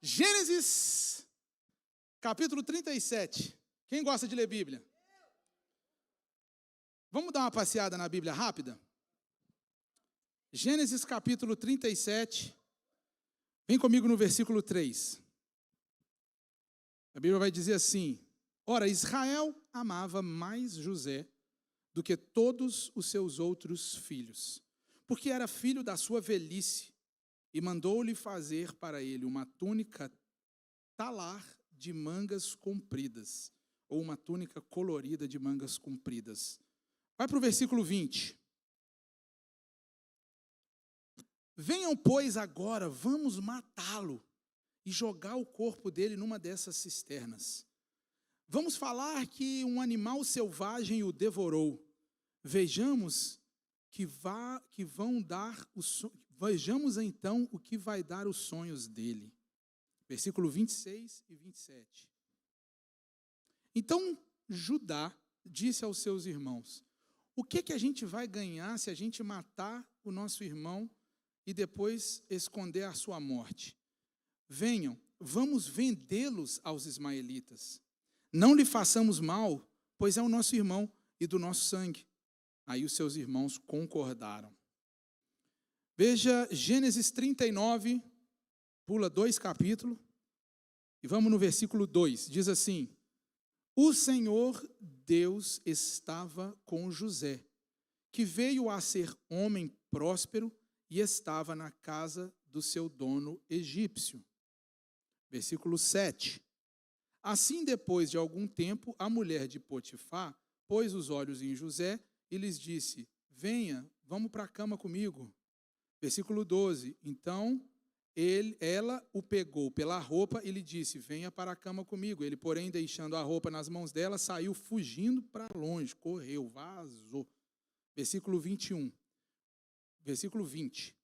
Gênesis, capítulo 37. Quem gosta de ler Bíblia? Vamos dar uma passeada na Bíblia rápida? Gênesis, capítulo 37. Vem comigo no versículo 3. A Bíblia vai dizer assim: ora, Israel amava mais José do que todos os seus outros filhos, porque era filho da sua velhice, e mandou-lhe fazer para ele uma túnica talar de mangas compridas, ou uma túnica colorida de mangas compridas. Vai para o versículo 20. Venham, pois, agora, vamos matá-lo e jogar o corpo dele numa dessas cisternas. Vamos falar que um animal selvagem o devorou. Vejamos Vejamos então o que vai dar os sonhos dele. Versículo 26 e 27. Então Judá disse aos seus irmãos: o que a gente vai ganhar se a gente matar o nosso irmão e depois esconder a sua morte? Venham, vamos vendê-los aos ismaelitas. Não lhe façamos mal, pois é o nosso irmão e do nosso sangue. Aí os seus irmãos concordaram. Veja Gênesis 39, pula 2 capítulos, e vamos no versículo 2. Diz assim: o Senhor Deus estava com José, que veio a ser homem próspero e estava na casa do seu dono egípcio. Versículo 7. Assim, depois de algum tempo, a mulher de Potifar pôs os olhos em José e lhes disse: venha, vamos para a cama comigo. Versículo 12. Então ela o pegou pela roupa e lhe disse: venha para a cama comigo. Ele, porém, deixando a roupa nas mãos dela, saiu fugindo para longe, correu, vazou. Versículo 21. Versículo 20.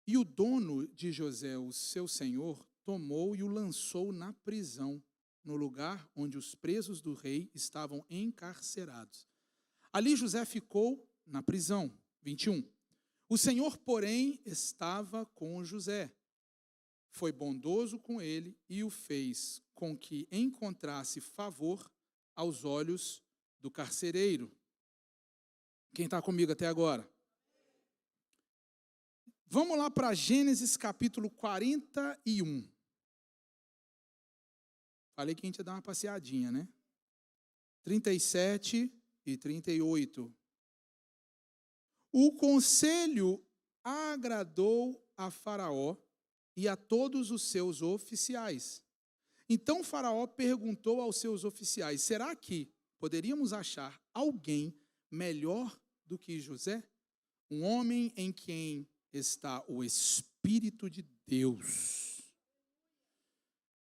E o dono de José, o seu senhor, tomou e o lançou na prisão, no lugar onde os presos do rei estavam encarcerados. Ali José ficou na prisão. 21. O Senhor, porém, estava com José. Foi bondoso com ele e o fez com que encontrasse favor aos olhos do carcereiro. Quem está comigo até agora? Vamos lá para Gênesis capítulo 41. Falei que a gente ia dar uma passeadinha, né? 37 e 38. O conselho agradou a Faraó e a todos os seus oficiais. Então Faraó perguntou aos seus oficiais: será que poderíamos achar alguém melhor do que José? Um homem em quem está o Espírito de Deus.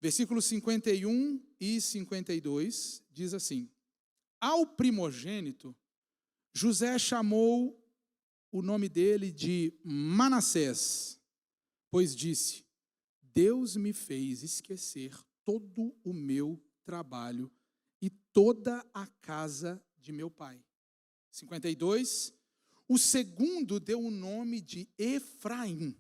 Versículos 51 e 52 diz assim: ao primogênito, José chamou o nome dele de Manassés, pois disse: Deus me fez esquecer todo o meu trabalho e toda a casa de meu pai. 52. O segundo deu o nome de Efraim,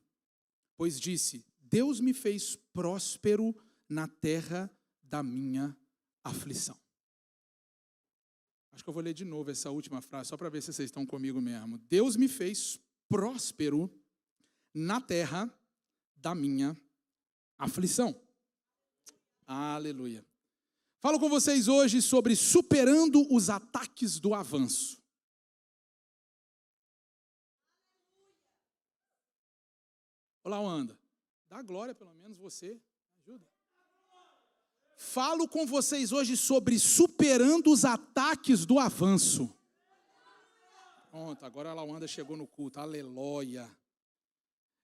pois disse: Deus me fez próspero na terra da minha aflição. Acho que eu vou ler de novo essa última frase, só para ver se vocês estão comigo mesmo. Deus me fez próspero na terra da minha aflição. Aleluia. Falo com vocês hoje sobre superando os ataques do avanço. Olá, Wanda. Dá glória, pelo menos você. Ajuda. Falo com vocês hoje sobre superando os ataques do avanço. Pronto, agora a Lawanda chegou no culto. Aleluia.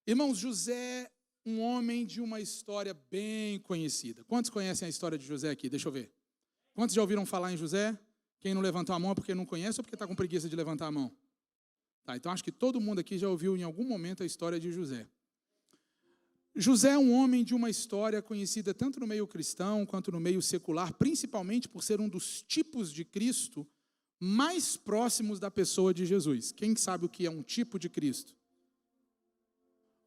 Irmãos, José, um homem de uma história bem conhecida. Quantos conhecem a história de José aqui? Deixa eu ver. Quantos já ouviram falar em José? Quem não levantou a mão é porque não conhece ou porque está com preguiça de levantar a mão? Tá, então acho que todo mundo aqui já ouviu em algum momento a história de José. José é um homem de uma história conhecida tanto no meio cristão quanto no meio secular, principalmente por ser um dos tipos de Cristo mais próximos da pessoa de Jesus. Quem sabe o que é um tipo de Cristo?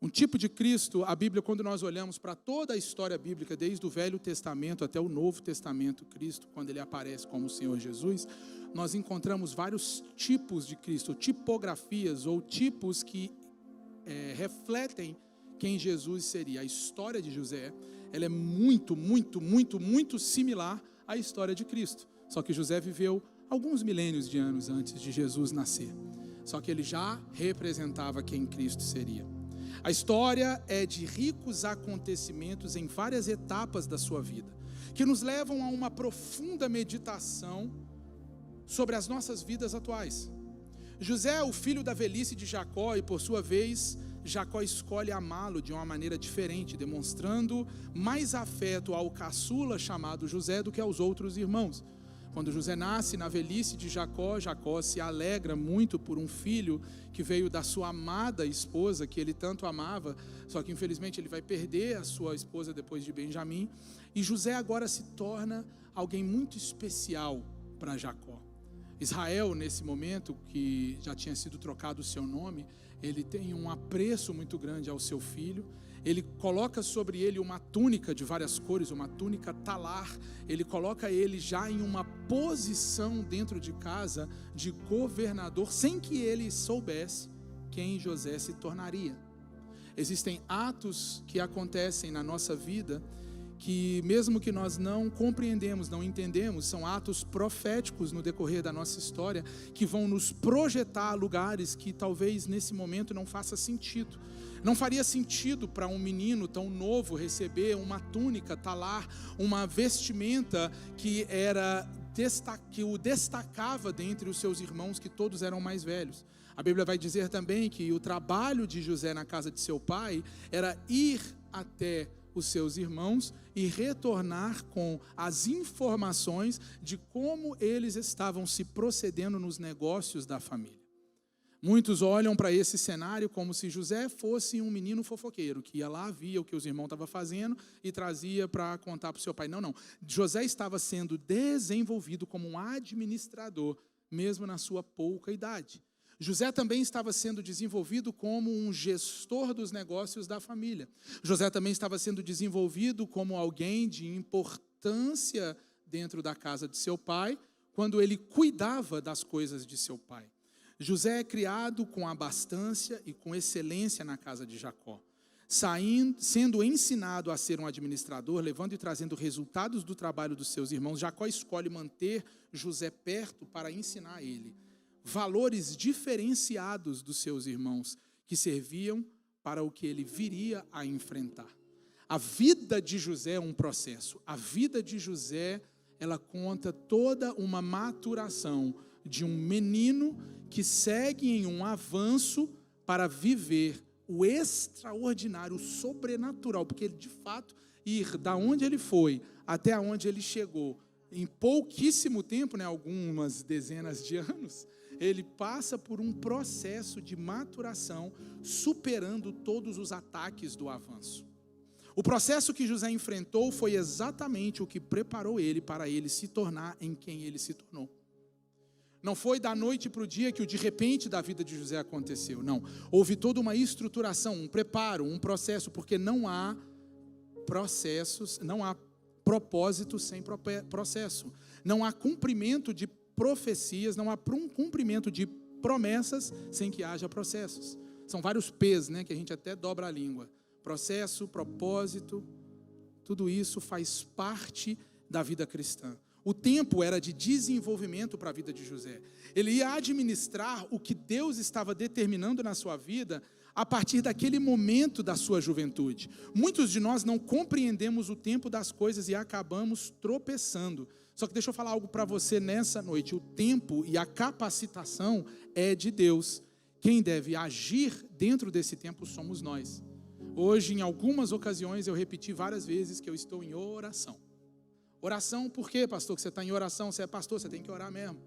Um tipo de Cristo, a Bíblia, quando nós olhamos para toda a história bíblica, desde o Velho Testamento até o Novo Testamento, Cristo, quando ele aparece como o Senhor Jesus, nós encontramos vários tipos de Cristo, tipografias ou tipos que refletem quem Jesus seria. A história de José, ela é muito similar à história de Cristo. Só que José viveu alguns milênios de anos antes de Jesus nascer. Só que ele já representava quem Cristo seria. A história é de ricos acontecimentos em várias etapas da sua vida, que nos levam a uma profunda meditação sobre as nossas vidas atuais. José é o filho da velhice de Jacó e, por sua vez, Jacó escolhe amá-lo de uma maneira diferente, demonstrando mais afeto ao caçula chamado José do que aos outros irmãos. Quando José nasce na velhice de Jacó, Jacó se alegra muito por um filho que veio da sua amada esposa, que ele tanto amava, só que infelizmente ele vai perder a sua esposa depois de Benjamim, e José agora se torna alguém muito especial para Jacó. Israel, nesse momento, que já tinha sido trocado o seu nome, ele tem um apreço muito grande ao seu filho. Ele coloca sobre ele uma túnica de várias cores, uma túnica talar. Ele coloca ele já em uma posição dentro de casa de governador, sem que ele soubesse quem José se tornaria. Existem atos que acontecem na nossa vida que, mesmo que nós não compreendemos, não entendemos, são atos proféticos no decorrer da nossa história, que vão nos projetar a lugares que talvez nesse momento não faça sentido. Não faria sentido para um menino tão novo receber uma túnica talar, uma vestimenta que o destacava dentre os seus irmãos, que todos eram mais velhos. A Bíblia vai dizer também que o trabalho de José na casa de seu pai era ir até os seus irmãos e retornar com as informações de como eles estavam se procedendo nos negócios da família. Muitos olham para esse cenário como se José fosse um menino fofoqueiro, que ia lá, via o que os irmãos estavam fazendo e trazia para contar para o seu pai. Não. José estava sendo desenvolvido como um administrador, mesmo na sua pouca idade. José também estava sendo desenvolvido como um gestor dos negócios da família. José também estava sendo desenvolvido como alguém de importância dentro da casa de seu pai, quando ele cuidava das coisas de seu pai. José é criado com abastança e com excelência na casa de Jacó, sendo ensinado a ser um administrador, levando e trazendo resultados do trabalho dos seus irmãos. Jacó escolhe manter José perto para ensinar a ele valores diferenciados dos seus irmãos, que serviam para o que ele viria a enfrentar. A vida de José é um processo. A vida de José, ela conta toda uma maturação de um menino que segue em um avanço para viver o extraordinário, o sobrenatural, porque ele, de fato, ir da onde ele foi até onde ele chegou, em pouquíssimo tempo, algumas dezenas de anos, ele passa por um processo de maturação, superando todos os ataques do avanço. O processo que José enfrentou foi exatamente o que preparou ele para ele se tornar em quem ele se tornou. Não foi da noite para o dia que o de repente da vida de José aconteceu, não. Houve toda uma estruturação, um preparo, um processo, porque não há processos, não há propósito sem processo. Não há cumprimento de profecias, não há cumprimento de promessas sem que haja processos. São vários P's, que a gente até dobra a língua. Processo, propósito, tudo isso faz parte da vida cristã. O tempo era de desenvolvimento para a vida de José. Ele ia administrar o que Deus estava determinando na sua vida a partir daquele momento da sua juventude. Muitos de nós não compreendemos o tempo das coisas e acabamos tropeçando. Só que deixa eu falar algo para você nessa noite. O tempo e a capacitação é de Deus. Quem deve agir dentro desse tempo somos nós. Hoje, em algumas ocasiões, eu repeti várias vezes que eu estou em oração. Oração por quê, pastor? Que você está em oração? Você é pastor, você tem que orar mesmo.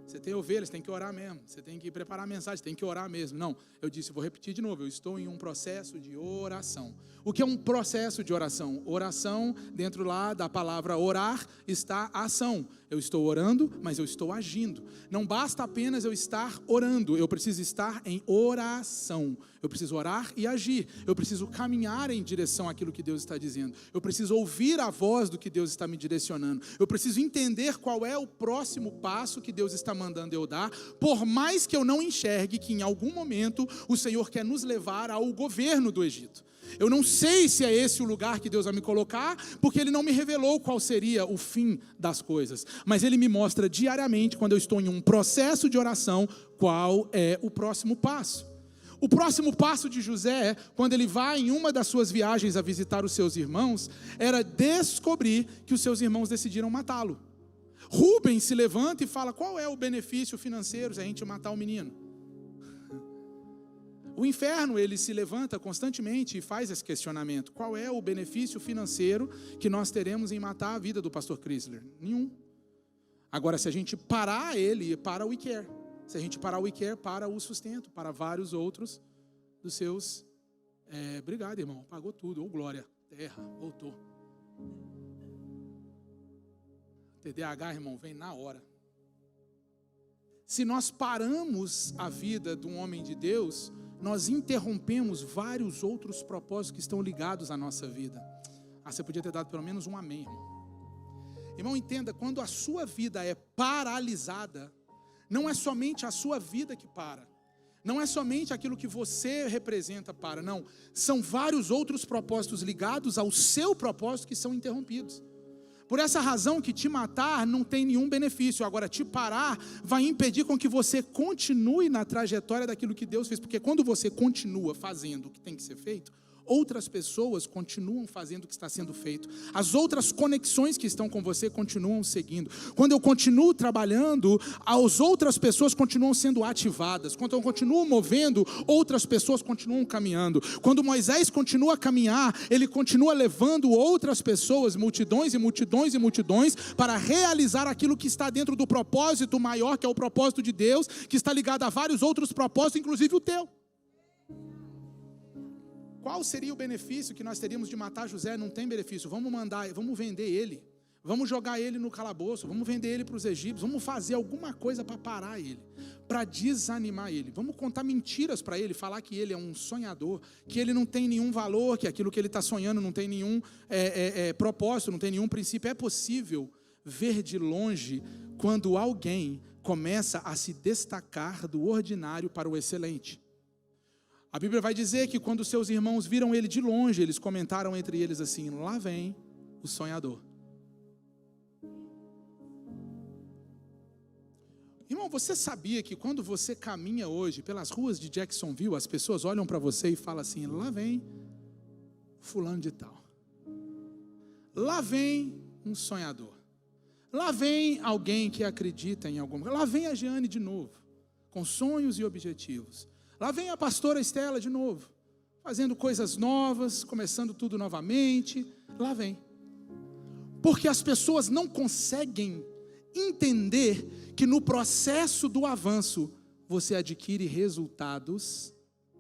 Você tem ovelhas, tem que orar mesmo. Você tem que preparar a mensagem, tem que orar mesmo. Não, eu disse, vou repetir de novo, eu estou em um processo de oração. O que é um processo de oração? Oração, dentro lá da palavra orar, está a ação. Eu estou orando, mas eu estou agindo. Não basta apenas eu estar orando, eu preciso estar em oração. Eu preciso orar e agir. Eu preciso caminhar em direção àquilo que Deus está dizendo. Eu preciso ouvir a voz do que Deus está me direcionando. Eu preciso entender qual é o próximo passo que Deus está mandando eu dar, por mais que eu não enxergue que em algum momento o Senhor quer nos levar ao governo do Egito. Eu não sei se é esse o lugar que Deus vai me colocar, porque Ele não me revelou qual seria o fim das coisas. Mas Ele me mostra diariamente, quando eu estou em um processo de oração, qual é o próximo passo. O próximo passo de José, quando ele vai em uma das suas viagens a visitar os seus irmãos, era descobrir que os seus irmãos decidiram matá-lo. Rubem se levanta e fala: qual é o benefício financeiro se a gente matar o menino? O inferno, ele se levanta constantemente e faz esse questionamento. Qual é o benefício financeiro que nós teremos em matar a vida do pastor Chrysler? Nenhum. Agora, se a gente parar ele, para o IKER. Se a gente parar o IKER, para o sustento, para vários outros dos seus... obrigado, irmão, pagou tudo. Ô, glória, terra, voltou. TDAH, irmão, vem na hora. Se nós paramos a vida de um homem de Deus, nós interrompemos vários outros propósitos que estão ligados à nossa vida. Você podia ter dado pelo menos um amém, irmão. Irmão, entenda, quando a sua vida é paralisada, não é somente a sua vida que para. Não é somente aquilo que você representa para, não. São vários outros propósitos ligados ao seu propósito que são interrompidos. Por essa razão que te matar não tem nenhum benefício. Agora, te parar vai impedir com que você continue na trajetória daquilo que Deus fez. Porque quando você continua fazendo o que tem que ser feito, outras pessoas continuam fazendo o que está sendo feito. As outras conexões que estão com você continuam seguindo. Quando eu continuo trabalhando, as outras pessoas continuam sendo ativadas. Quando eu continuo movendo, outras pessoas continuam caminhando. Quando Moisés continua a caminhar, ele continua levando outras pessoas, multidões e multidões e multidões, para realizar aquilo que está dentro do propósito maior, que é o propósito de Deus, que está ligado a vários outros propósitos, inclusive o teu. Qual seria o benefício que nós teríamos de matar José? Não tem benefício. Vamos vender ele. Vamos jogar ele no calabouço. Vamos vender ele para os egípcios. Vamos fazer alguma coisa para parar ele, para desanimar ele. Vamos contar mentiras para ele, falar que ele é um sonhador, que ele não tem nenhum valor, que aquilo que ele está sonhando não tem nenhum propósito, não tem nenhum princípio. É possível ver de longe quando alguém começa a se destacar do ordinário para o excelente. A Bíblia vai dizer que quando seus irmãos viram ele de longe, eles comentaram entre eles assim: lá vem o sonhador. Irmão, você sabia que quando você caminha hoje pelas ruas de Jacksonville, as pessoas olham para você e falam assim: lá vem fulano de tal. Lá vem um sonhador. Lá vem alguém que acredita em alguma coisa. Lá vem a Jeane de novo, com sonhos e objetivos. Lá vem a pastora Estela de novo, fazendo coisas novas, começando tudo novamente. Lá vem. Porque as pessoas não conseguem entender que no processo do avanço você adquire resultados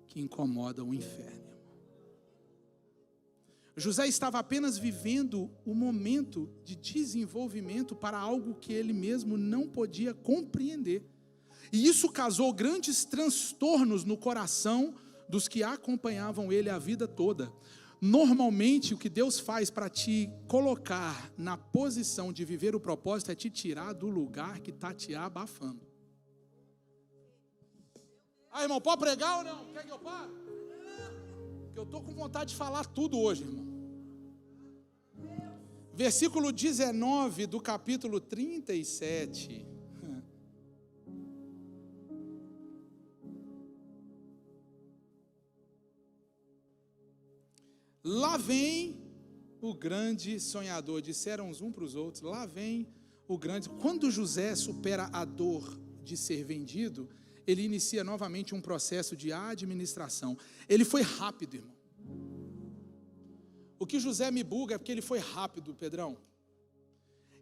que incomodam o inferno. José estava apenas vivendo o momento de desenvolvimento para algo que ele mesmo não podia compreender. E isso causou grandes transtornos no coração dos que acompanhavam ele a vida toda. Normalmente, o que Deus faz para te colocar na posição de viver o propósito é te tirar do lugar que está te abafando. Irmão, pode pregar ou não? Quer que eu pare? Porque eu estou com vontade de falar tudo hoje, irmão. Versículo 19 do capítulo 37. Lá vem o grande sonhador, disseram uns para os outros, lá vem o grande. Quando José supera a dor de ser vendido, ele inicia novamente um processo de administração. Ele foi rápido, irmão. O que José me buga é porque ele foi rápido, Pedrão.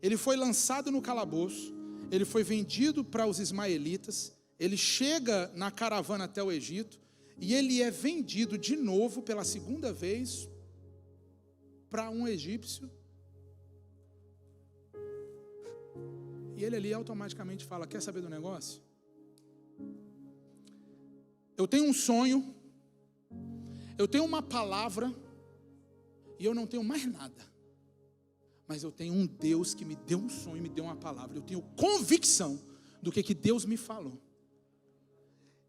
Ele foi lançado no calabouço, ele foi vendido para os ismaelitas, ele chega na caravana até o Egito, e ele é vendido de novo pela segunda vez para um egípcio. E ele ali automaticamente fala, quer saber do negócio? Eu tenho um sonho, eu tenho uma palavra, e eu não tenho mais nada. Mas eu tenho um Deus que me deu um sonho, me deu uma palavra. Eu tenho convicção do que Deus me falou.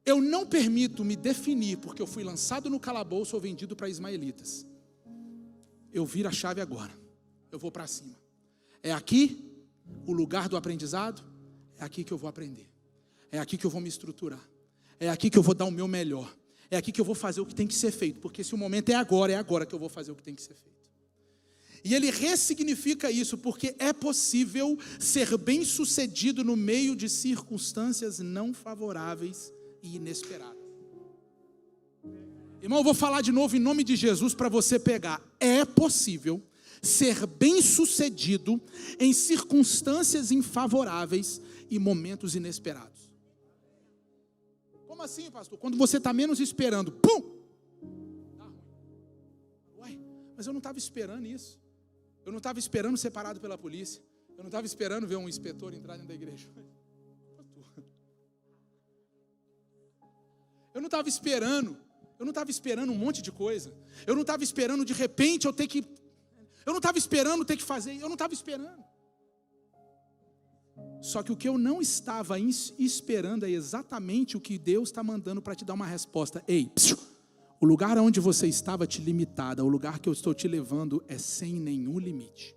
Eu não permito me definir porque eu fui lançado no calabouço ou vendido para ismaelitas. Eu viro a chave agora. Eu vou para cima. É aqui o lugar do aprendizado. É aqui que eu vou aprender. É aqui que eu vou me estruturar. É aqui que eu vou dar o meu melhor. É aqui que eu vou fazer o que tem que ser feito. Porque se o momento é agora que eu vou fazer o que tem que ser feito. E ele ressignifica isso, porque é possível ser bem-sucedido no meio de circunstâncias não favoráveis e inesperadas. Irmão, eu vou falar de novo em nome de Jesus para você pegar. É possível ser bem-sucedido em circunstâncias infavoráveis e momentos inesperados. Como assim, pastor? Quando você está menos esperando, pum! Dá ruim. Ué, mas eu não estava esperando isso. Eu não estava esperando ser parado pela polícia. Eu não estava esperando ver um inspetor entrar dentro da igreja. Eu não estava esperando um monte de coisa. Eu não estava esperando de repente eu não estava esperando ter que fazer. Eu não estava esperando. Só que o que eu não estava esperando é exatamente o que Deus está mandando para te dar uma resposta. Ei, o lugar onde você estava te limitado, o lugar que eu estou te levando é sem nenhum limite.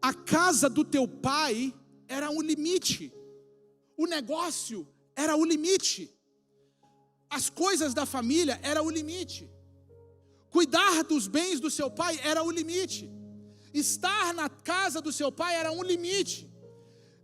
A casa do teu pai era um limite. O negócio era o limite. As coisas da família era o limite. Cuidar dos bens do seu pai era o limite. Estar na casa do seu pai era um limite.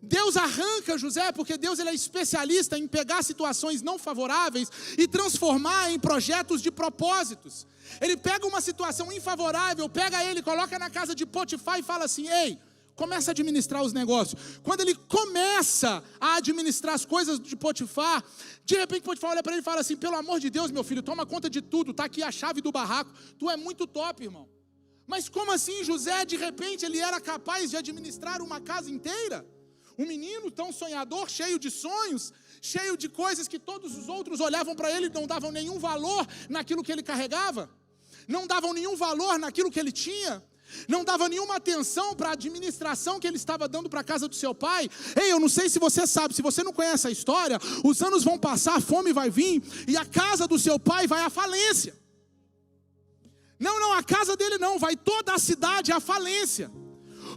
Deus arranca José, porque Deus ele é especialista em pegar situações não favoráveis e transformar em projetos de propósitos. Ele pega uma situação infavorável, pega ele, coloca na casa de Potifar e fala assim, ei, começa a administrar os negócios. Quando ele começa a administrar as coisas de Potifar, de repente Potifar olha para ele e fala assim, pelo amor de Deus, meu filho, toma conta de tudo, está aqui a chave do barraco, tu é muito top, irmão. Mas como assim José, de repente, ele era capaz de administrar uma casa inteira? Um menino tão sonhador, cheio de sonhos, cheio de coisas que todos os outros olhavam para ele e não davam nenhum valor naquilo que ele carregava, não davam nenhum valor naquilo que ele tinha, não dava nenhuma atenção para a administração que ele estava dando para a casa do seu pai. Ei, eu não sei se você sabe, se você não conhece a história, os anos vão passar, a fome vai vir e a casa do seu pai vai à falência. Não, a casa dele não, vai toda a cidade à falência.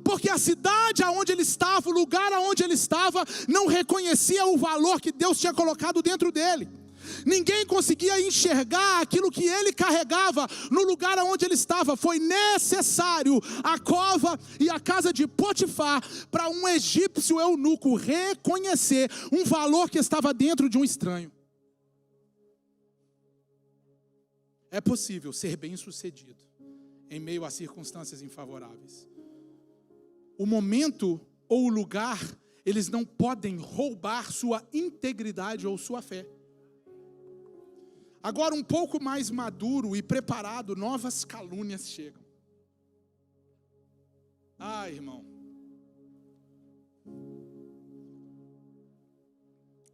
Porque a cidade aonde ele estava, o lugar aonde ele estava, não reconhecia o valor que Deus tinha colocado dentro dele. Ninguém conseguia enxergar aquilo que ele carregava no lugar aonde ele estava. Foi necessário a cova e a casa de Potifar para um egípcio eunuco reconhecer um valor que estava dentro de um estranho. É possível ser bem-sucedido em meio a circunstâncias infavoráveis. O momento ou o lugar, eles não podem roubar sua integridade ou sua fé. Agora, um pouco mais maduro e preparado, novas calúnias chegam. Ah, irmão.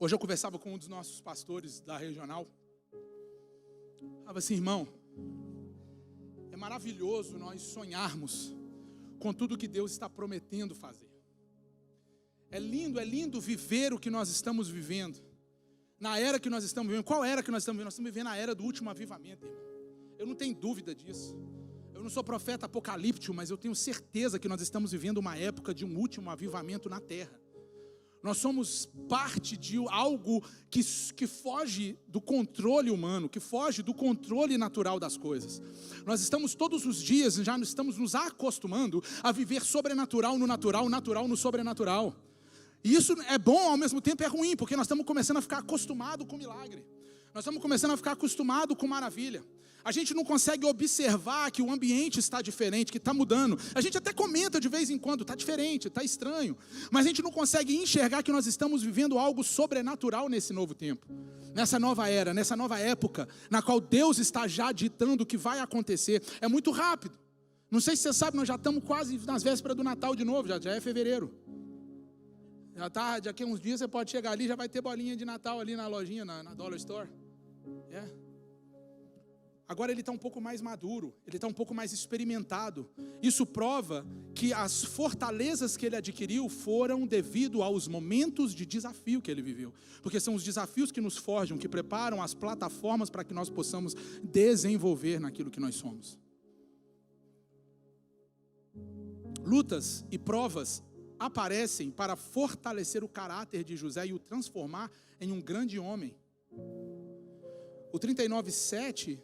Hoje eu conversava com um dos nossos pastores da regional. Falava assim, irmão, é maravilhoso nós sonharmos com tudo que Deus está prometendo fazer. É lindo viver o que nós estamos vivendo. Na era que nós estamos vivendo. Qual era que nós estamos vivendo? Nós estamos vivendo a era do último avivamento, irmão. Eu não tenho dúvida disso. Eu não sou profeta apocalíptico, mas eu tenho certeza que nós estamos vivendo uma época de um último avivamento na terra. Nós somos parte de algo que foge do controle humano, que foge do controle natural das coisas. Nós estamos todos os dias, já estamos nos acostumando a viver sobrenatural no natural, natural no sobrenatural. E isso é bom, ao mesmo tempo é ruim, porque nós estamos começando a ficar acostumados com milagre. Nós estamos começando a ficar acostumados com maravilha. A gente não consegue observar que o ambiente está diferente, que está mudando. A gente até comenta de vez em quando, está diferente, está estranho. Mas a gente não consegue enxergar que nós estamos vivendo algo sobrenatural nesse novo tempo. Nessa nova era, nessa nova época, na qual Deus está já ditando o que vai acontecer. É muito rápido. Não sei se você sabe, nós já estamos quase nas vésperas do Natal de novo, já é fevereiro. Já tá, daqui a uns dias você pode chegar ali, já vai ter bolinha de Natal ali na lojinha, na Dollar Store. Agora ele está um pouco mais maduro, ele está um pouco mais experimentado. Isso prova que as fortalezas que ele adquiriu foram devido aos momentos de desafio que ele viveu. Porque são os desafios que nos forjam, que preparam as plataformas para que nós possamos desenvolver naquilo que nós somos. Lutas e provas aparecem para fortalecer o caráter de José e o transformar em um grande homem. O 39:7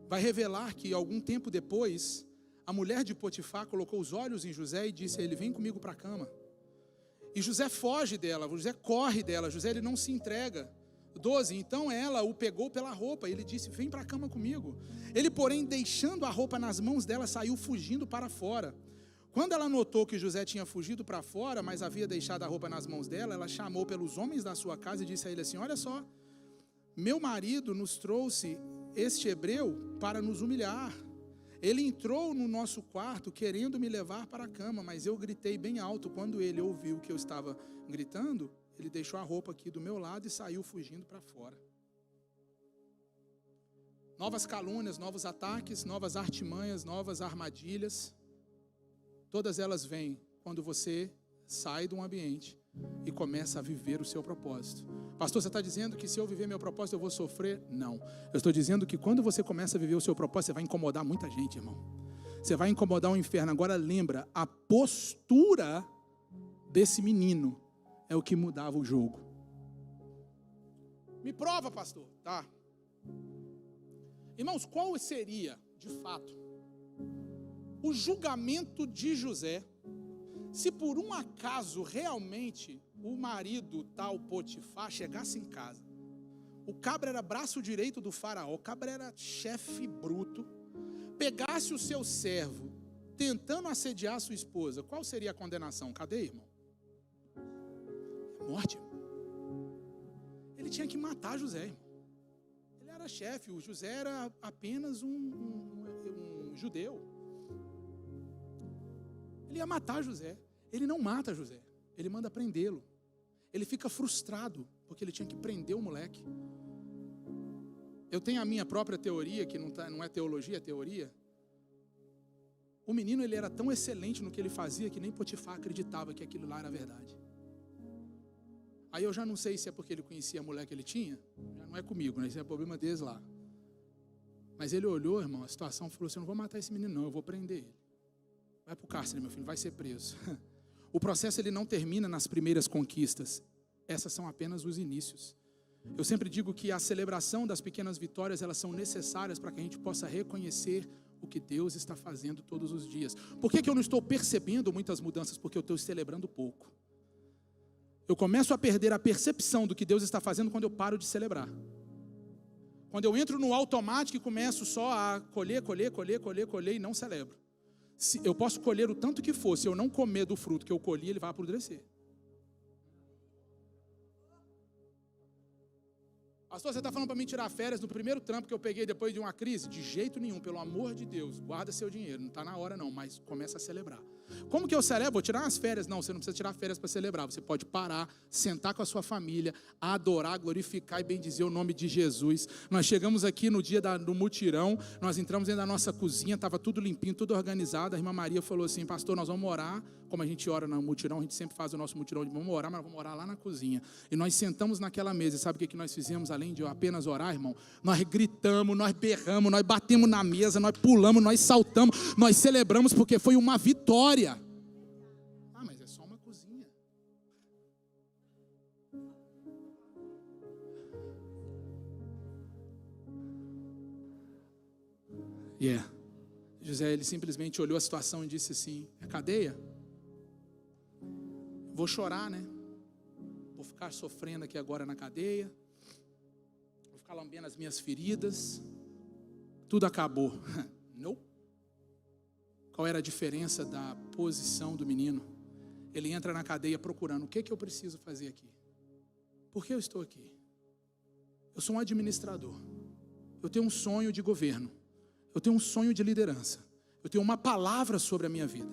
vai revelar que algum tempo depois, a mulher de Potifar colocou os olhos em José e disse a ele: vem comigo para a cama. E José foge dela, José corre dela, José ele não se entrega. 12, então ela o pegou pela roupa, ele disse: vem para a cama comigo. Ele, porém, deixando a roupa nas mãos dela, saiu fugindo para fora. Quando ela notou que José tinha fugido para fora, mas havia deixado a roupa nas mãos dela, ela chamou pelos homens da sua casa e disse a ele assim: olha só, meu marido nos trouxe este hebreu para nos humilhar. Ele entrou no nosso quarto querendo me levar para a cama, mas eu gritei bem alto. Quando ele ouviu que eu estava gritando, ele deixou a roupa aqui do meu lado e saiu fugindo para fora. Novas calúnias, novos ataques, novas artimanhas, novas armadilhas. Todas elas vêm quando você sai de um ambiente e começa a viver o seu propósito. Pastor, você está dizendo que se eu viver meu propósito eu vou sofrer? Não. Eu estou dizendo que quando você começa a viver o seu propósito, você vai incomodar muita gente, irmão. Você vai incomodar o inferno. Agora lembra, a postura desse menino é o que mudava o jogo. Me prova, pastor. Tá. Irmãos, qual seria, de fato, o julgamento de José, se por um acaso realmente o marido tal Potifar chegasse em casa? O cabra era braço direito do faraó, o cabra era chefe bruto, pegasse o seu servo tentando assediar a sua esposa, qual seria a condenação? Cadê, irmão? Morte. Ele tinha que matar José, irmão. Ele era chefe, o José era apenas um judeu. Ele ia matar José. Ele não mata José, ele manda prendê-lo. Ele fica frustrado, porque ele tinha que prender o moleque. Eu tenho a minha própria teoria, que não é teologia, é teoria. O menino ele era tão excelente no que ele fazia, que nem Potifar acreditava que aquilo lá era verdade. Aí eu já não sei se é porque ele conhecia a mulher que ele tinha, já não é comigo, né? Isso é problema deles lá. Mas ele olhou, irmão, a situação, falou assim: eu não vou matar esse menino não, eu vou prender ele. Vai para o cárcere, meu filho, vai ser preso. O processo ele não termina nas primeiras conquistas. Essas são apenas os inícios. Eu sempre digo que a celebração das pequenas vitórias, elas são necessárias para que a gente possa reconhecer o que Deus está fazendo todos os dias. Por que eu não estou percebendo muitas mudanças? Porque eu estou celebrando pouco. Eu começo a perder a percepção do que Deus está fazendo quando eu paro de celebrar. Quando eu entro no automático e começo só a colher e não celebro. Eu posso colher o tanto que for, se eu não comer do fruto que eu colhi, ele vai apodrecer. Pastor, você está falando para mim tirar férias no primeiro trampo que eu peguei depois de uma crise? De jeito nenhum, pelo amor de Deus, guarda seu dinheiro, não está na hora não, mas começa a celebrar. Como que eu celebro? Vou tirar umas férias? Não, você não precisa tirar férias para celebrar, você pode parar, sentar com a sua família, adorar, glorificar e bendizer o nome de Jesus. Nós chegamos aqui no dia do mutirão, nós entramos dentro da nossa cozinha, estava tudo limpinho, tudo organizado, a irmã Maria falou assim: pastor, nós vamos orar, como a gente ora no mutirão, a gente sempre faz o nosso mutirão, vamos orar, mas vamos orar lá na cozinha. E nós sentamos naquela mesa, e sabe o que nós fizemos? Além de apenas orar, irmão, nós gritamos, nós berramos, nós batemos na mesa, nós pulamos, nós saltamos, nós celebramos, porque foi uma vitória. Ah, mas é só uma cozinha. José, ele simplesmente olhou a situação e disse assim: é cadeia? Vou chorar, né? Vou ficar sofrendo aqui agora na cadeia. Vou ficar lambendo as minhas feridas. Tudo acabou. Não. Qual era a diferença da posição do menino? Ele entra na cadeia procurando: o que eu preciso fazer aqui? Por que eu estou aqui? eu sou um administrador. Eu tenho um sonho de governo. Eu tenho um sonho de liderança. Eu tenho uma palavra sobre a minha vida.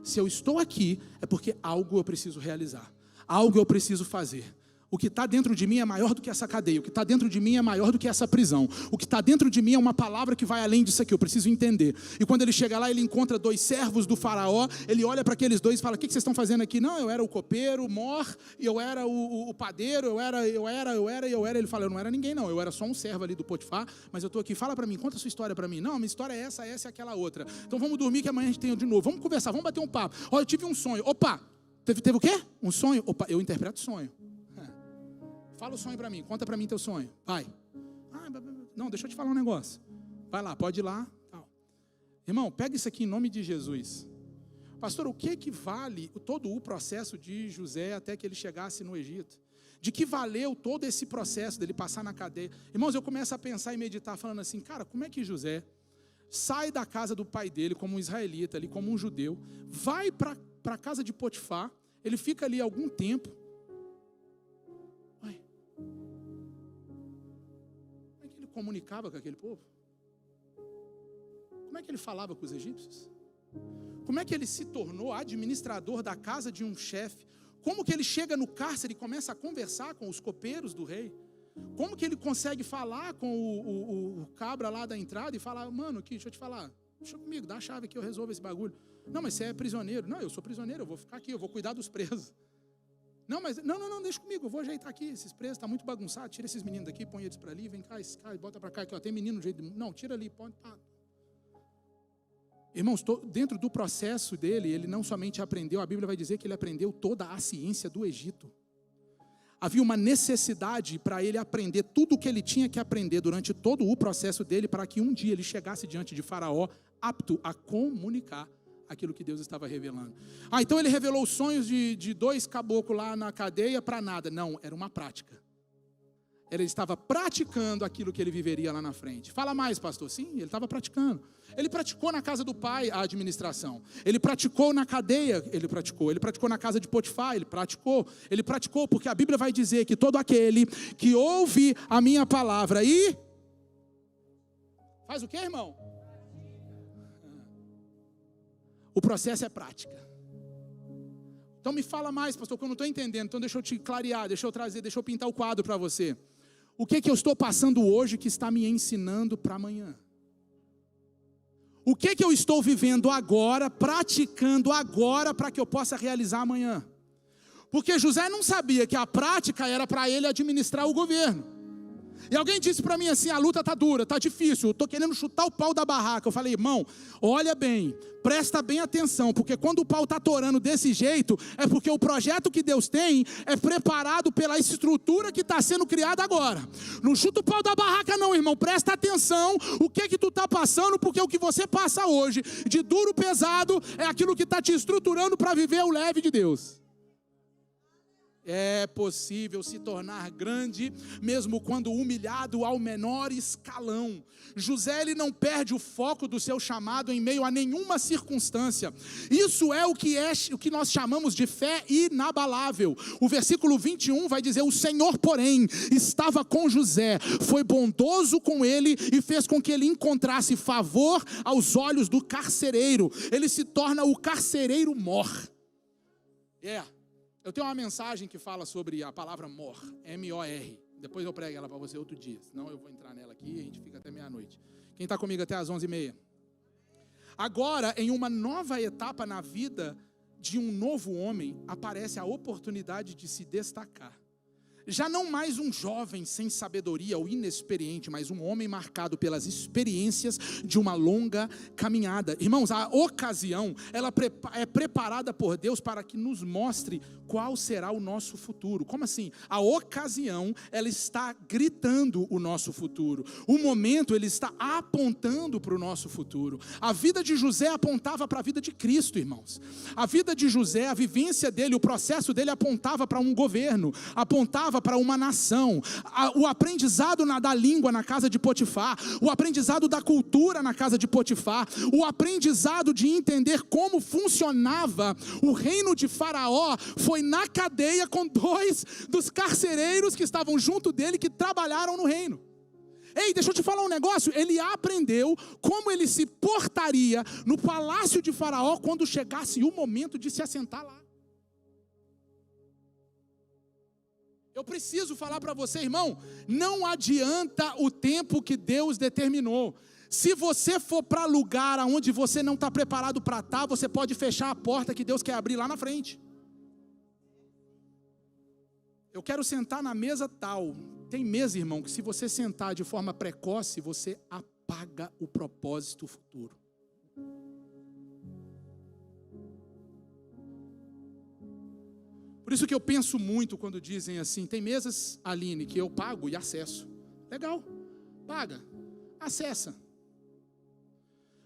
Se eu estou aqui, é porque algo eu preciso realizar. Algo eu preciso fazer. O que está dentro de mim é maior do que essa cadeia. O que está dentro de mim é maior do que essa prisão. O que está dentro de mim é uma palavra que vai além disso aqui. Eu preciso entender. E quando ele chega lá, ele encontra 2 servos do faraó. Ele olha para aqueles 2 e fala: o que vocês estão fazendo aqui? Não, eu era o copeiro, mor, e eu era o padeiro, eu era. Ele fala: eu não era ninguém não, eu era só um servo ali do Potifar, mas eu estou aqui, fala para mim, conta a sua história para mim. Não, a minha história é essa e aquela outra. Então vamos dormir que amanhã a gente tem de novo. Vamos conversar, vamos bater um papo. Olha, eu tive um sonho. Opa, teve o quê? Um sonho? Opa, eu interpreto sonho. Fala o sonho para mim, conta para mim teu sonho. Vai. Não, deixa eu te falar um negócio. Vai lá, pode ir lá. Irmão, pega isso aqui em nome de Jesus. Pastor, o que vale todo o processo de José até que ele chegasse no Egito? De que valeu todo esse processo dele passar na cadeia? Irmãos, eu começo a pensar e meditar falando assim, cara, como é que José sai da casa do pai dele como um israelita, ali como um judeu, vai para a casa de Potifar, ele fica ali algum tempo. Comunicava com aquele povo? Como é que ele falava com os egípcios? Como é que ele se tornou administrador da casa de um chefe? Como que ele chega no cárcere e começa a conversar com os copeiros do rei? Como que ele consegue falar com o cabra lá da entrada e falar: mano, aqui, deixa eu te falar, deixa comigo, dá a chave aqui, eu resolvo esse bagulho. Não, mas você é prisioneiro. Não, eu sou prisioneiro, eu vou ficar aqui, eu vou cuidar dos presos. Não, mas não, deixa comigo, eu vou ajeitar aqui, esses presos estão muito bagunçados, tira esses meninos daqui, põe eles para ali, vem cá, esse cara, bota para cá, aqui, ó, tem menino no jeito de... Não, tira ali, põe, pá. Irmãos, dentro do processo dele, ele não somente aprendeu, a Bíblia vai dizer que ele aprendeu toda a ciência do Egito. Havia uma necessidade para ele aprender tudo o que ele tinha que aprender durante todo o processo dele, para que um dia ele chegasse diante de Faraó, apto a comunicar aquilo que Deus estava revelando. Então ele revelou os sonhos de 2 caboclos lá na cadeia para nada. Não, era uma prática. Ele estava praticando aquilo que ele viveria lá na frente. Fala mais, pastor. Sim, ele estava praticando. Ele praticou na casa do pai a administração. Ele praticou na cadeia, ele praticou. Ele praticou na casa de Potifar, ele praticou porque a Bíblia vai dizer que todo aquele que ouve a minha palavra e... Faz o quê, irmão? O processo é prática. Então me fala mais, pastor, que eu não estou entendendo. Então deixa eu te clarear, deixa eu pintar o quadro para você. O que eu estou passando hoje que está me ensinando para amanhã? O que eu estou vivendo agora, praticando agora, para que eu possa realizar amanhã? Porque José não sabia que a prática era para ele administrar o governo. E alguém disse para mim assim: a luta está dura, está difícil, eu estou querendo chutar o pau da barraca. Eu falei: irmão, olha bem, presta bem atenção, porque quando o pau está torando desse jeito, é porque o projeto que Deus tem é preparado pela estrutura que está sendo criada agora. Não chuta o pau da barraca não, irmão, presta atenção o que tu está passando, porque o que você passa hoje, de duro pesado, é aquilo que está te estruturando para viver o leve de Deus. É possível se tornar grande, mesmo quando humilhado ao menor escalão. José, ele não perde o foco do seu chamado em meio a nenhuma circunstância. Isso é o que nós chamamos de fé inabalável. O versículo 21 vai dizer: o Senhor, porém, estava com José, foi bondoso com ele e fez com que ele encontrasse favor aos olhos do carcereiro. Ele se torna o carcereiro mor. Eu tenho uma mensagem que fala sobre a palavra mor, M-O-R. Depois eu prego ela para você outro dia, senão eu vou entrar nela aqui e a gente fica até meia-noite. Quem está comigo até às 11h30? Agora, em uma nova etapa na vida de um novo homem, aparece a oportunidade de se destacar. Já não mais um jovem sem sabedoria ou inexperiente, mas um homem marcado pelas experiências de uma longa caminhada. Irmãos, a ocasião, ela é preparada por Deus para que nos mostre qual será o nosso futuro. Como assim? A ocasião, ela está gritando o nosso futuro. O momento, ele está apontando para o nosso futuro. A vida de José apontava para a vida de Cristo, irmãos. A vida de José, a vivência dele, o processo dele apontava para um governo, apontava apontava para uma nação. O aprendizado da língua na casa de Potifar, o aprendizado da cultura na casa de Potifar, o aprendizado de entender como funcionava o reino de Faraó, foi na cadeia com 2 dos carcereiros que estavam junto dele, que trabalharam no reino. Ei, deixa eu te falar um negócio, ele aprendeu como ele se portaria no palácio de Faraó quando chegasse o momento de se assentar lá. Eu preciso falar para você, irmão, não adianta o tempo que Deus determinou. Se você for para lugar onde você não está preparado para estar, você pode fechar a porta que Deus quer abrir lá na frente. Eu quero sentar na mesa tal. Tem mesa, irmão, que se você sentar de forma precoce, você apaga o propósito futuro. Por isso que eu penso muito quando dizem assim, tem mesas, Aline, que eu pago e acesso. Legal, paga, acessa.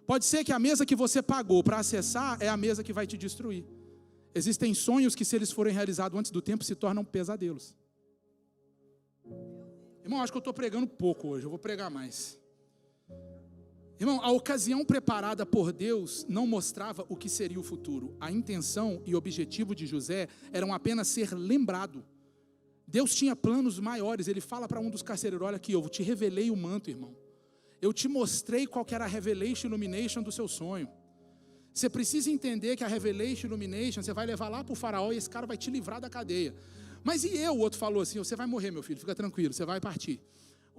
Pode ser que a mesa que você pagou para acessar é a mesa que vai te destruir. Existem sonhos que, se eles forem realizados antes do tempo, se tornam pesadelos. Irmão, acho que eu estou pregando pouco hoje, eu vou pregar mais. Irmão, a ocasião preparada por Deus não mostrava o que seria o futuro. A intenção e objetivo de José eram apenas ser lembrado. Deus tinha planos maiores. Ele fala para um dos carcereiros, olha aqui, eu te revelei o manto, irmão. Eu te mostrei qual que era a revelation illumination do seu sonho. Você precisa entender que a revelation illumination, você vai levar lá para o faraó e esse cara vai te livrar da cadeia. Mas e eu? O outro falou assim, você vai morrer, meu filho, fica tranquilo, você vai partir.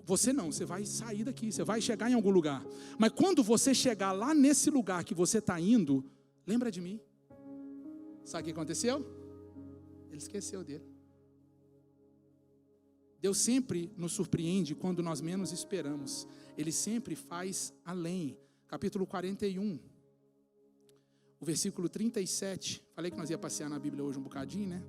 Você não, você vai sair daqui, você vai chegar em algum lugar. Mas quando você chegar lá nesse lugar que você está indo, lembra de mim. Sabe o que aconteceu? Ele esqueceu dele. Deus sempre nos surpreende quando nós menos esperamos. Ele sempre faz além. Capítulo 41, o versículo 37. Falei que nós ia passear na Bíblia hoje um bocadinho, né?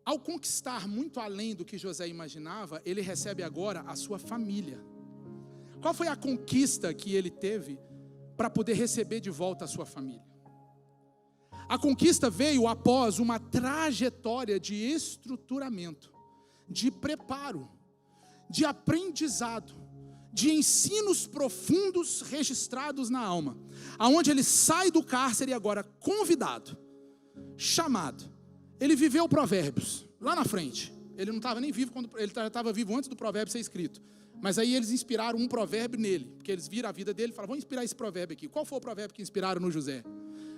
Ao conquistar muito além do que José imaginava, ele recebe agora a sua família. Qual foi a conquista que ele teve para poder receber de volta a sua família? A conquista veio após uma trajetória de estruturamento, de preparo, de aprendizado, de ensinos profundos registrados na alma, aonde ele sai do cárcere agora convidado, chamado. Ele viveu Provérbios, lá na frente. Ele não estava nem vivo, ele estava vivo antes do provérbio ser escrito. Mas aí eles inspiraram um provérbio nele, porque eles viram a vida dele e falaram, vamos inspirar esse provérbio aqui. Qual foi o provérbio que inspiraram no José?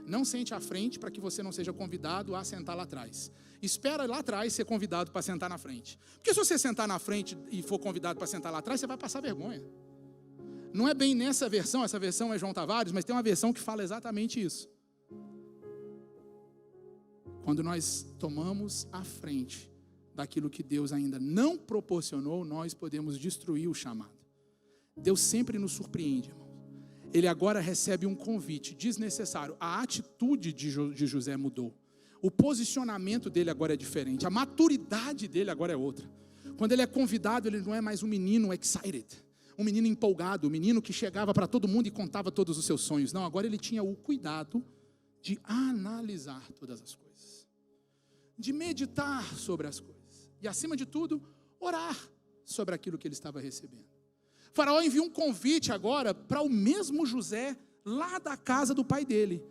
Não sente à frente para que você não seja convidado a sentar lá atrás. Espera lá atrás ser convidado para sentar na frente. Porque se você sentar na frente e for convidado para sentar lá atrás, você vai passar vergonha. Não é bem nessa versão, essa versão é João Tavares, mas tem uma versão que fala exatamente isso. Quando nós tomamos a frente daquilo que Deus ainda não proporcionou, nós podemos destruir o chamado. Deus sempre nos surpreende, irmão. Ele agora recebe um convite desnecessário. A atitude de José mudou. O posicionamento dele agora é diferente. A maturidade dele agora é outra. Quando ele é convidado, ele não é mais um menino excited, um menino empolgado, um menino que chegava para todo mundo e contava todos os seus sonhos. Não, agora ele tinha o cuidado de analisar todas as coisas, de meditar sobre as coisas e, acima de tudo, orar sobre aquilo que ele estava recebendo. O faraó enviou um convite agora para o mesmo José lá da casa do pai dele,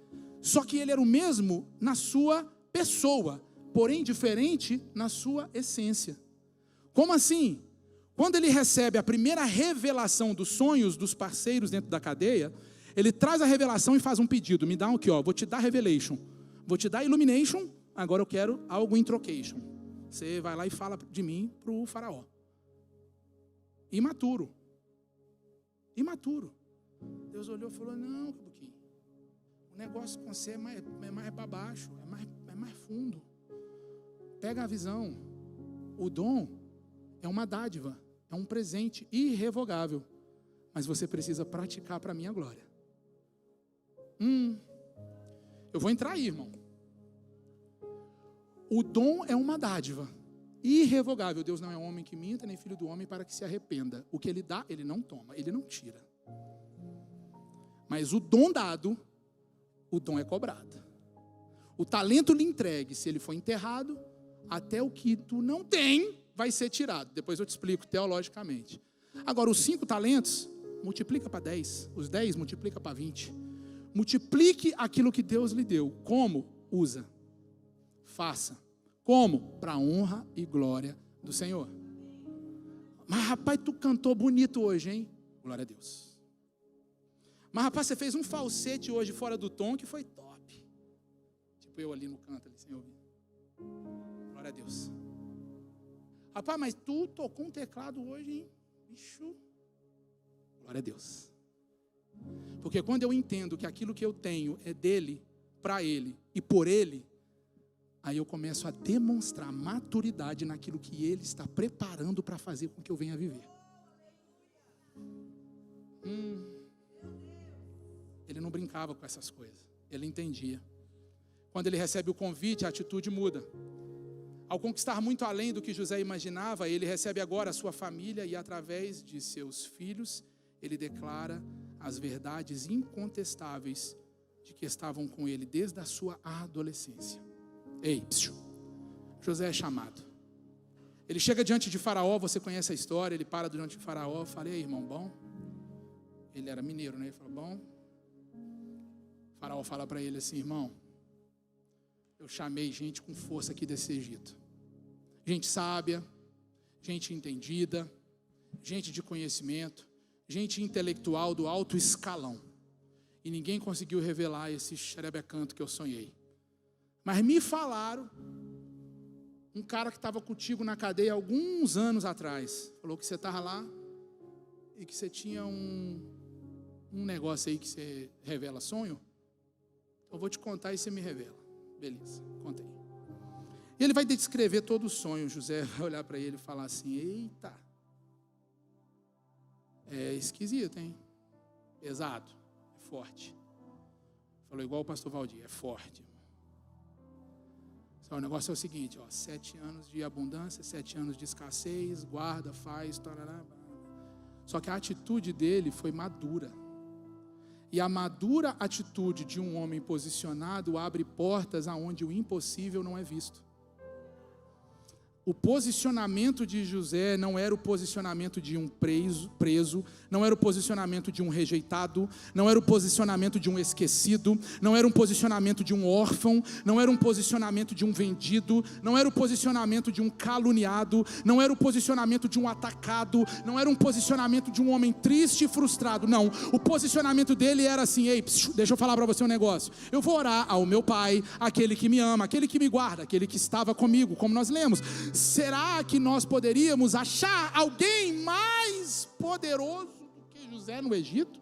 só que ele era o mesmo na sua pessoa, porém diferente na sua essência. Como assim? Quando ele recebe a primeira revelação dos sonhos dos parceiros dentro da cadeia, ele traz a revelação e faz um pedido, me dá aqui, vou te dar revelation, vou te dar illumination, agora eu quero algo em trocation. Você vai lá e fala de mim para o faraó. Imaturo. Deus olhou e falou, não, Cabuquinho, o negócio com você é mais para baixo, é mais fundo. Pega a visão. O dom é uma dádiva, é um presente irrevogável, mas você precisa praticar para a minha glória. Eu vou entrar aí, irmão. O dom é uma dádiva irrevogável. Deus não é homem que minta, nem filho do homem para que se arrependa. O que ele dá, ele não toma, ele não tira. Mas o dom dado, o dom é cobrado. O talento lhe entregue, se ele for enterrado, até o que tu não tem vai ser tirado. Depois eu te explico teologicamente. Agora, os 5 talentos, multiplica para 10. Os 10 multiplica para 20. Multiplique aquilo que Deus lhe deu. Como? Usa. Faça. Como? Para a honra e glória do Senhor. Mas rapaz, tu cantou bonito hoje, hein? Glória a Deus. Mas rapaz, você fez um falsete hoje fora do tom que foi top. Tipo eu ali no canto, ali, sem ouvir. Glória a Deus. Rapaz, mas tu tocou um teclado hoje, hein? Bicho. Glória a Deus. Porque quando eu entendo que aquilo que eu tenho é dele, para ele e por ele, aí eu começo a demonstrar maturidade naquilo que ele está preparando para fazer com que eu venha viver. Ele não brincava com essas coisas. Ele entendia. Quando ele recebe o convite, a atitude muda. Ao conquistar muito além do que José imaginava, ele recebe agora a sua família e através de seus filhos, ele declara as verdades incontestáveis de que estavam com ele desde a sua adolescência. Ei, José é chamado. Ele chega diante de Faraó, você conhece a história, ele para diante de Faraó, fala: ei, irmão, bom? Ele era mineiro, né? Ele fala: bom? Faraó fala para ele assim: irmão, eu chamei gente com força aqui desse Egito. Gente sábia, gente entendida, gente de conhecimento, gente intelectual do alto escalão. E ninguém conseguiu revelar esse xerebecanto que eu sonhei. Mas me falaram, um cara que estava contigo na cadeia alguns anos atrás, falou que você estava lá e que você tinha um negócio aí que você revela sonho. Eu vou te contar e você me revela. Beleza, conta aí. E ele vai descrever todo o sonho. José vai olhar para ele e falar assim: eita, é esquisito, hein? Pesado, é forte. Falou igual o pastor Valdir, é forte. Só o negócio é o seguinte, 7 anos de abundância, 7 anos de escassez, guarda, faz, tarará. Só que a atitude dele foi madura. E a madura atitude de um homem posicionado abre portas aonde o impossível não é visto. O posicionamento de José não era o posicionamento de um preso, não era o posicionamento de um rejeitado, não era o posicionamento de um esquecido, não era um posicionamento de um órfão, não era um posicionamento de um vendido, não era o posicionamento de um caluniado, não era o posicionamento de um atacado, não era um posicionamento de um homem triste e frustrado, não. O posicionamento dele era assim: ei, deixa eu falar para você um negócio. Eu vou orar ao meu Pai, aquele que me ama, aquele que me guarda, aquele que estava comigo, como nós lemos. Será que nós poderíamos achar alguém mais poderoso do que José no Egito?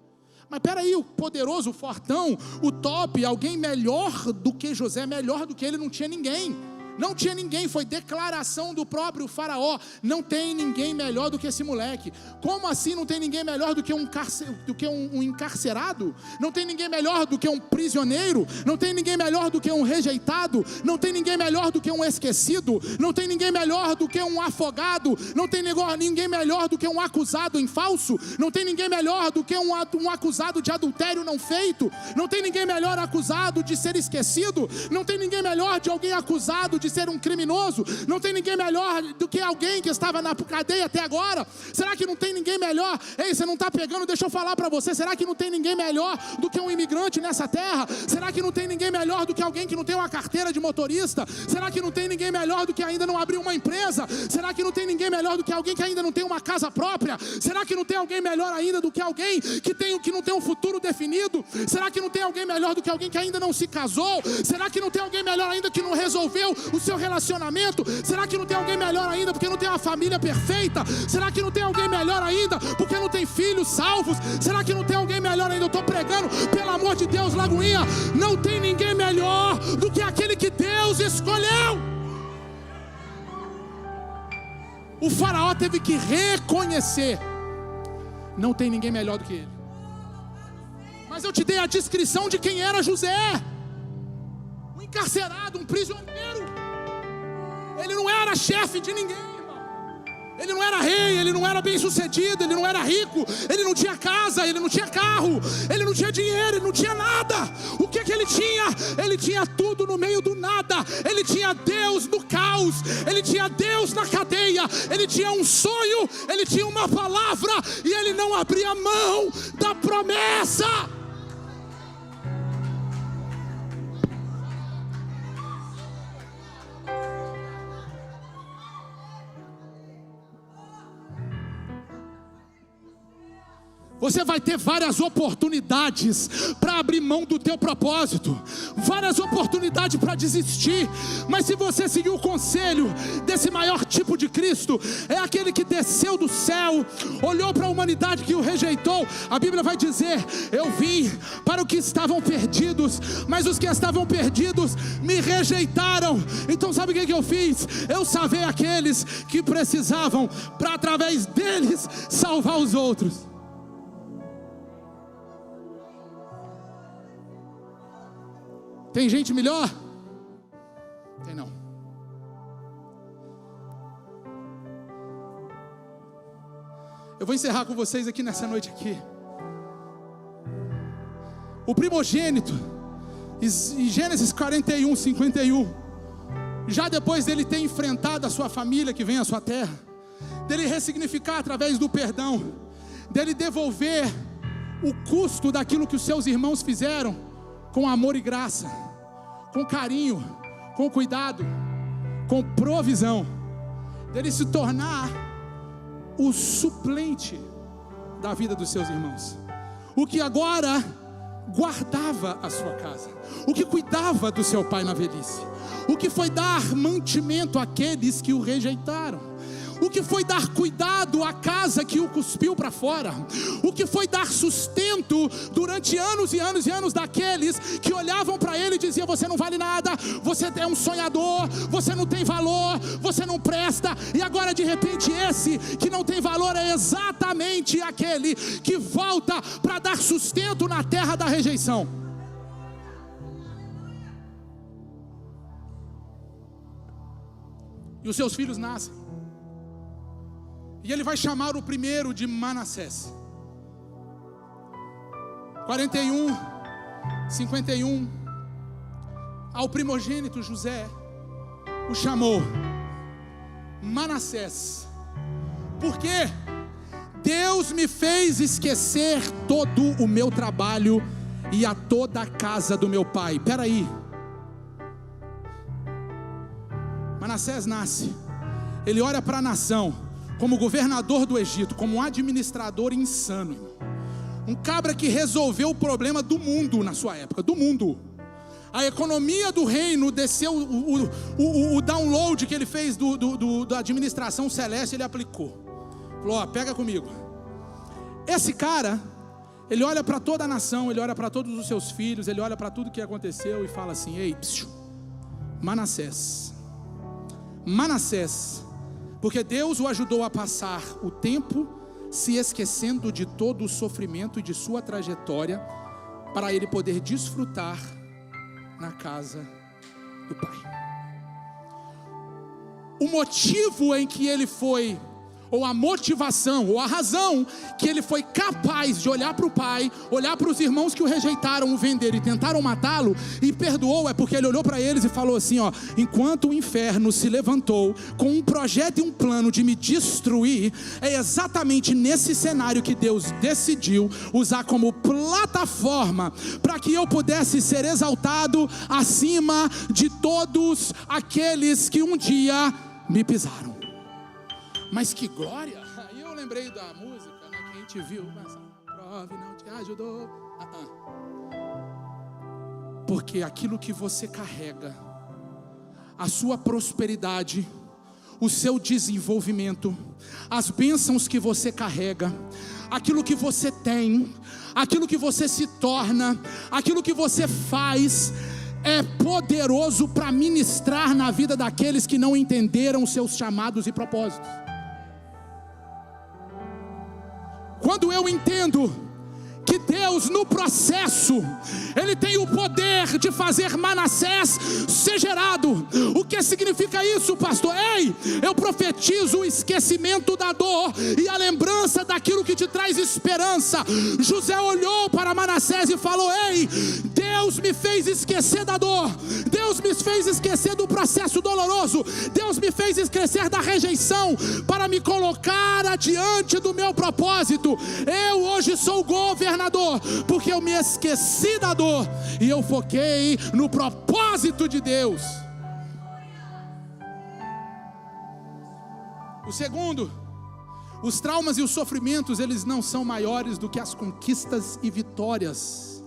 Mas peraí, o poderoso, o fortão, o top, alguém melhor do que José, melhor do que ele, não tinha ninguém. Não tinha ninguém, foi declaração do próprio Faraó: não tem ninguém melhor do que esse moleque. Como assim não tem ninguém melhor do que um encarcerado? Não tem ninguém melhor do que um prisioneiro? Não tem ninguém melhor do que um rejeitado? Não tem ninguém melhor do que um esquecido? Não tem ninguém melhor do que um afogado? Não tem ninguém melhor do que um acusado em falso? Não tem ninguém melhor do que um acusado de adultério não feito? Não tem ninguém melhor acusado de ser esquecido? Não tem ninguém melhor de alguém acusado de ser um criminoso? Não tem ninguém melhor do que alguém que estava na cadeia até agora? Será que não tem ninguém melhor? Ei, você não está pegando, deixa eu falar para você: será que não tem ninguém melhor do que um imigrante nessa terra? Será que não tem ninguém melhor do que alguém que não tem uma carteira de motorista? Será que não tem ninguém melhor do que ainda não abriu uma empresa? Será que não tem ninguém melhor do que alguém que ainda não tem uma casa própria? Será que não tem alguém melhor ainda do que alguém que não tem um futuro definido? Será que não tem alguém melhor do que alguém que ainda não se casou? Será que não tem alguém melhor ainda que não resolveu o seu relacionamento? Será que não tem alguém melhor ainda porque não tem uma família perfeita? Será que não tem alguém melhor ainda porque não tem filhos salvos? Será que não tem alguém melhor ainda? Eu estou pregando, pelo amor de Deus, Lagoinha, não tem ninguém melhor do que aquele que Deus escolheu. O Faraó teve que reconhecer: não tem ninguém melhor do que ele. Mas eu te dei a descrição de quem era José: um encarcerado, um prisioneiro. Ele não era chefe de ninguém, irmão. Ele não era rei, ele não era bem sucedido, ele não era rico, ele não tinha casa, ele não tinha carro, ele não tinha dinheiro, ele não tinha nada. O que ele tinha? Ele tinha tudo no meio do nada. Ele tinha Deus no caos, ele tinha Deus na cadeia, ele tinha um sonho, ele tinha uma palavra, e ele não abria mão da promessa. Você vai ter várias oportunidades para abrir mão do teu propósito, várias oportunidades para desistir, mas se você seguir o conselho desse maior tipo de Cristo, é aquele que desceu do céu, olhou para a humanidade que o rejeitou. A Bíblia vai dizer: eu vim para os que estavam perdidos, mas os que estavam perdidos me rejeitaram. Então sabe o que eu fiz? Eu salvei aqueles que precisavam, para através deles salvar os outros. Tem gente melhor? Tem não. Eu vou encerrar com vocês aqui nessa noite aqui. O primogênito, em Gênesis 41, 51, já depois dele ter enfrentado a sua família que vem à sua terra, dele ressignificar através do perdão, dele devolver o custo daquilo que os seus irmãos fizeram, com amor e graça, com carinho, com cuidado, com provisão, dele se tornar o suplente da vida dos seus irmãos, o que agora guardava a sua casa, o que cuidava do seu pai na velhice, o que foi dar mantimento àqueles que o rejeitaram, o que foi dar cuidado à casa que o cuspiu para fora, o que foi dar sustento durante anos e anos e anos daqueles que olhavam para ele e diziam: você não vale nada, você é um sonhador, você não tem valor, você não presta. E agora de repente esse que não tem valor é exatamente aquele que volta para dar sustento na terra da rejeição. E os seus filhos nascem. E ele vai chamar o primeiro de Manassés. 41, 51. Ao primogênito José o chamou Manassés, porque Deus me fez esquecer todo o meu trabalho e a toda a casa do meu pai. Espera aí. Manassés nasce. Ele olha para a nação como governador do Egito, como um administrador insano, irmão. Um cabra que resolveu o problema do mundo na sua época, do mundo. A economia do reino desceu, o download que ele fez da administração celeste, ele aplicou. Falou: ó, pega comigo. Esse cara, ele olha para toda a nação, ele olha para todos os seus filhos, ele olha para tudo que aconteceu e fala assim: ei, Manassés, porque Deus o ajudou a passar o tempo se esquecendo de todo o sofrimento e de sua trajetória, para ele poder desfrutar na casa do Pai. O motivo em que ele foi, ou a motivação, ou a razão que ele foi capaz de olhar para o pai, olhar para os irmãos que o rejeitaram, o venderam e tentaram matá-lo, e perdoou, é porque ele olhou para eles e falou assim: ó, enquanto o inferno se levantou com um projeto e um plano de me destruir, é exatamente nesse cenário que Deus decidiu usar como plataforma para que eu pudesse ser exaltado acima de todos aqueles que um dia me pisaram. Mas que glória! Aí eu lembrei da música, né, que a gente viu. Mas a prova não te ajudou. Porque aquilo que você carrega, a sua prosperidade, o seu desenvolvimento, as bênçãos que você carrega, aquilo que você tem, aquilo que você se torna, aquilo que você faz, é poderoso para ministrar na vida daqueles que não entenderam os seus chamados e propósitos. Quando eu entendo que Deus no processo, Ele tem o poder de fazer Manassés ser gerado. O que significa isso, pastor? Ei, eu profetizo o esquecimento da dor e a lembrança daquilo que te traz esperança. José olhou para Manassés e falou: ei, Deus me fez esquecer da dor, Deus me fez esquecer do processo doloroso, Deus me fez esquecer da rejeição para me colocar adiante do meu propósito. Eu hoje sou governador porque eu me esqueci da dor e eu foquei no propósito de Deus. O segundo, os traumas e os sofrimentos, eles não são maiores do que as conquistas e vitórias.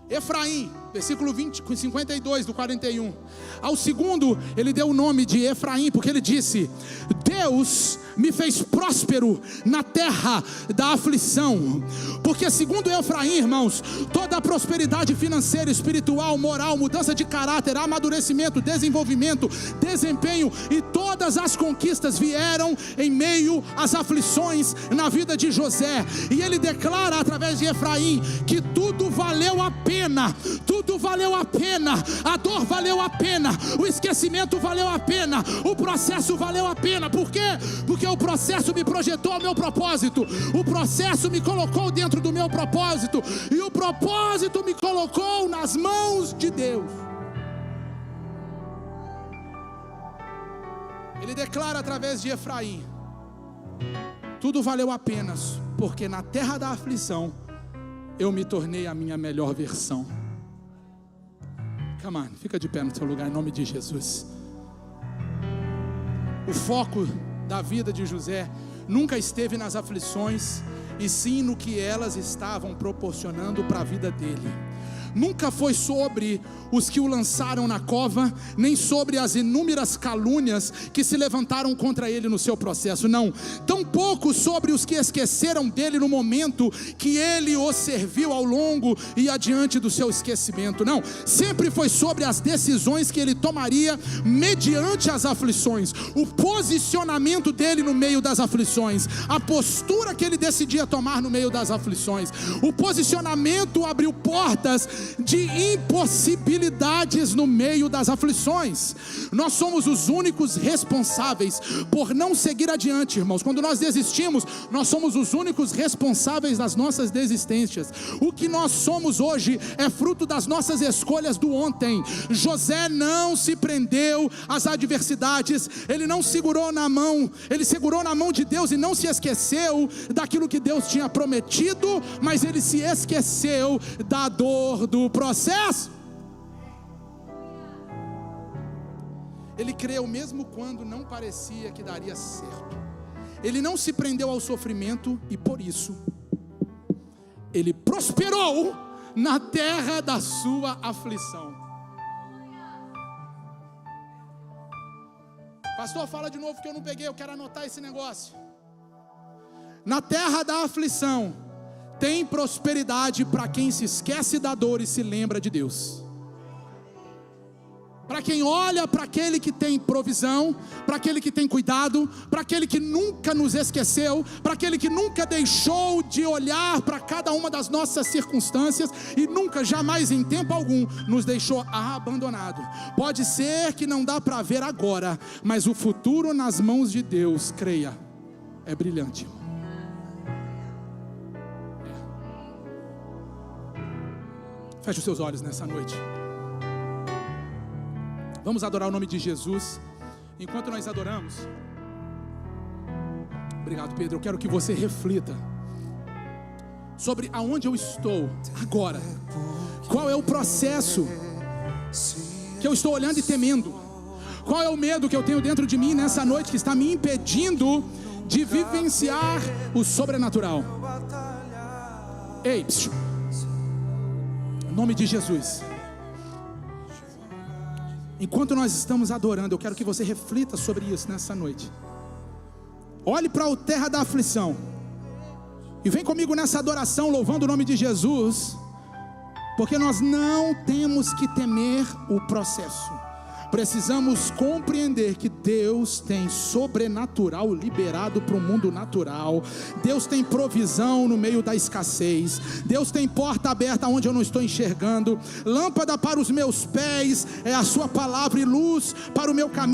Efraim, versículo 52 do 41. Ao segundo, ele deu o nome de Efraim, porque ele disse: Deus me fez próspero na terra da aflição. Porque segundo Efraim, irmãos, toda a prosperidade financeira, espiritual, moral, mudança de caráter, amadurecimento, desenvolvimento, desempenho e todas as conquistas vieram em meio às aflições na vida de José. E ele declara através de Efraim que tudo valeu a pena, tudo valeu a pena, a dor valeu a pena, o esquecimento valeu a pena, o processo valeu a pena. Por quê? Porque o processo me projetou ao meu propósito, o processo me colocou dentro do meu propósito, e o propósito me colocou nas mãos de Deus. Ele declara através de Efraim: tudo valeu a pena, porque na terra da aflição eu me tornei a minha melhor versão. Come on, fica de pé no seu lugar em nome de Jesus. O foco da vida de José nunca esteve nas aflições, e sim no que elas estavam proporcionando para a vida dele. Nunca foi sobre os que o lançaram na cova, nem sobre as inúmeras calúnias que se levantaram contra ele no seu processo, não. Tampouco sobre os que esqueceram dele no momento que ele os serviu ao longo e adiante do seu esquecimento, não. Sempre foi sobre as decisões que ele tomaria mediante as aflições, o posicionamento dele no meio das aflições, a postura que ele decidia tomar no meio das aflições. O posicionamento abriu portas de impossibilidades no meio das aflições. Nós somos os únicos responsáveis por não seguir adiante, irmãos. Quando nós desistimos, nós somos os únicos responsáveis das nossas desistências. O que nós somos hoje é fruto das nossas escolhas do ontem. José não se prendeu às adversidades, ele não segurou na mão, ele segurou na mão de Deus e não se esqueceu daquilo que Deus tinha prometido, mas ele se esqueceu da dor do processo. Ele creu mesmo quando não parecia que daria certo. Ele não se prendeu ao sofrimento e por isso ele prosperou na terra da sua aflição. Pastor, fala de novo que eu não peguei, eu quero anotar esse negócio. Na terra da aflição tem prosperidade para quem se esquece da dor e se lembra de Deus. Para quem olha para aquele que tem provisão, para aquele que tem cuidado, para aquele que nunca nos esqueceu, para aquele que nunca deixou de olhar para cada uma das nossas circunstâncias e nunca, jamais em tempo algum, nos deixou abandonado. Pode ser que não dá para ver agora, mas o futuro nas mãos de Deus, creia, é brilhante. Feche os seus olhos nessa noite. Vamos adorar o nome de Jesus. Enquanto nós adoramos, obrigado, Pedro. Eu quero que você reflita sobre aonde eu estou agora. Qual é o processo que eu estou olhando e temendo? Qual é o medo que eu tenho dentro de mim nessa noite que está me impedindo de vivenciar o sobrenatural? Ei, em nome de Jesus. Enquanto nós estamos adorando, eu quero que você reflita sobre isso nessa noite. Olhe para a terra da aflição e vem comigo nessa adoração, louvando o nome de Jesus, porque nós não temos que temer o processo, Precisamos compreender que Deus tem sobrenatural liberado para o mundo natural. Deus tem provisão no meio da escassez. Deus tem porta aberta onde eu não estou enxergando. Lâmpada para os meus pés é a sua palavra e luz para o meu caminho.